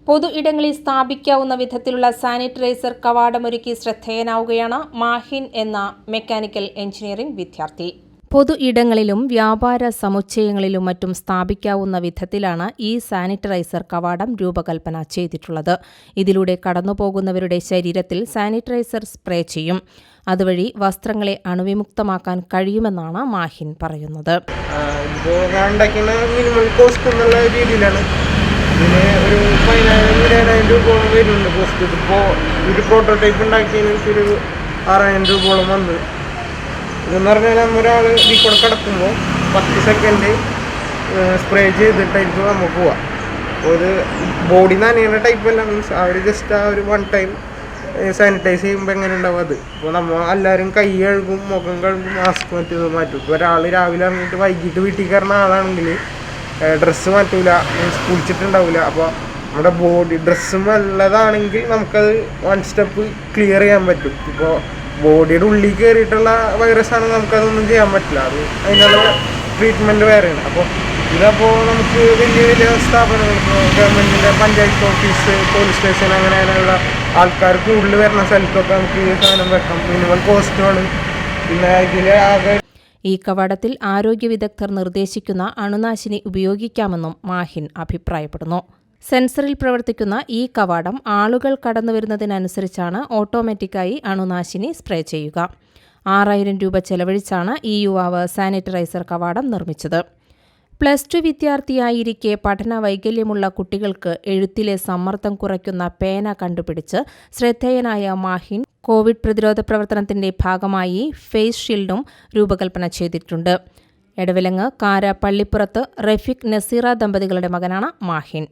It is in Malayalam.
പൊതു ഇടങ്ങളിൽ സ്ഥാപിക്കാവുന്ന വിധത്തിലുള്ള സാനിറ്റൈസർ കവാടമൊരുക്കി ശ്രദ്ധേയനാവുകയാണ് മാഹിൻ എന്ന മെക്കാനിക്കൽ എഞ്ചിനീയറിംഗ് വിദ്യാർത്ഥി. പൊതു ഇടങ്ങളിലും വ്യാപാര സമുച്ചയങ്ങളിലും മറ്റും സ്ഥാപിക്കാവുന്ന വിധത്തിലാണ് ഈ സാനിറ്റൈസർ കവാടം രൂപകൽപ്പന ചെയ്തിട്ടുള്ളത്. ഇതിലൂടെ കടന്നുപോകുന്നവരുടെ ശരീരത്തിൽ സാനിറ്റൈസർ സ്പ്രേ ചെയ്യും. അതുവഴി വസ്ത്രങ്ങളെ അണുവിമുക്തമാക്കാൻ കഴിയുമെന്നാണ് മാഹിൻ പറയുന്നത്. ഇതിന് ഒരു 10,000 രൂപയോളം വരുന്നുണ്ട് കോസ്റ്റ്. ഇതിപ്പോൾ ഒരു പ്രോട്ടോടൈപ്പ് ഉണ്ടാക്കിയതിന് ഒരു 6,000 രൂപയോളം വന്നു. ഇതെന്ന് പറഞ്ഞാൽ നമ്മൊരാൾ ഇതിൽ കൂടെ കിടക്കുമ്പോൾ 10 സെക്കൻഡ് സ്പ്രേ ചെയ്തിട്ടായിരിക്കും നമ്മൾ പോവാം. അപ്പോൾ ഇത് ബോഡി നനയുന്ന ടൈപ്പല്ല, മീൻസ് അവർ ജസ്റ്റ് ആ ഒരു 1 ടൈം സാനിറ്റൈസ് ചെയ്യുമ്പോൾ എങ്ങനെ ഉണ്ടാവും അത്. അപ്പോൾ നമ്മൾ എല്ലാവരും കൈ കഴുകും, മുഖം കഴുകും, മാസ്ക് മറ്റേത് മാറ്റും. ഇപ്പോൾ ഒരാൾ രാവിലെ ഇറങ്ങിയിട്ട് വൈകിട്ട് വീട്ടിൽ കയറുന്ന ആളാണെങ്കിൽ ഡ്രസ്സ് മാറ്റൂല, മീൻസ് കുളിച്ചിട്ടുണ്ടാവില്ല. അപ്പോൾ നമ്മുടെ ബോഡി ഡ്രസ്സ് നല്ലതാണെങ്കിൽ നമുക്കത് 1 സ്റ്റെപ്പ് ക്ലിയർ ചെയ്യാൻ പറ്റും. ഇപ്പോൾ ബോഡിയുടെ ഉള്ളിൽ കയറിയിട്ടുള്ള വൈറസാണ്, നമുക്കതൊന്നും ചെയ്യാൻ പറ്റില്ല. അത് അതിനുള്ള ട്രീറ്റ്മെൻറ്റ് വേറെയാണ്. അപ്പോൾ ഇതപ്പോൾ നമുക്ക് വലിയ വലിയ സ്ഥാപനങ്ങൾ, ഇപ്പോൾ ഗവൺമെൻറ്റിൻ്റെ പഞ്ചായത്ത് ഓഫീസ്, പോലീസ് സ്റ്റേഷൻ, അങ്ങനെയുള്ള ആൾക്കാർ കൂടുതൽ വരുന്ന സ്ഥലത്തൊക്കെ നമുക്ക് ഈ സാധനം വെക്കാം. മിനിമം കോസ്റ്റുമാണ്. പിന്നെ ഇതിൽ ആകെ ഈ കവാടത്തിൽ ആരോഗ്യ വിദഗ്ധർ നിർദ്ദേശിക്കുന്ന അണുനാശിനി ഉപയോഗിക്കാമെന്നും മാഹിൻ അഭിപ്രായപ്പെടുന്നു. സെൻസറിൽ പ്രവർത്തിക്കുന്ന ഈ കവാടം ആളുകൾ കടന്നുവരുന്നതിനനുസരിച്ചാണ് ഓട്ടോമാറ്റിക്കായി അണുനാശിനി സ്പ്രേ ചെയ്യുക. 6,000 രൂപ ചെലവഴിച്ചാണ് ഈ യുവാവ് സാനിറ്റൈസർ കവാടം നിർമ്മിച്ചത്. +2 വിദ്യാർത്ഥിയായിരിക്കെ പഠന വൈകല്യമുള്ള കുട്ടികൾക്ക് എഴുത്തിലെ സമ്മർദ്ദം കുറയ്ക്കുന്ന പേന കണ്ടുപിടിച്ച് ശ്രദ്ധേയനായ മാഹിൻ കോവിഡ് പ്രതിരോധ പ്രവർത്തനത്തിന്റെ ഭാഗമായി ഫേസ് ഷീൽഡും രൂപകൽപ്പന ചെയ്തിട്ടുണ്ട്. എടവിലങ്ങ് കാര പള്ളിപ്പുറത്ത് റഫീഖ് നസീറ ദമ്പതികളുടെ മകനാണ് മാഹിൻ.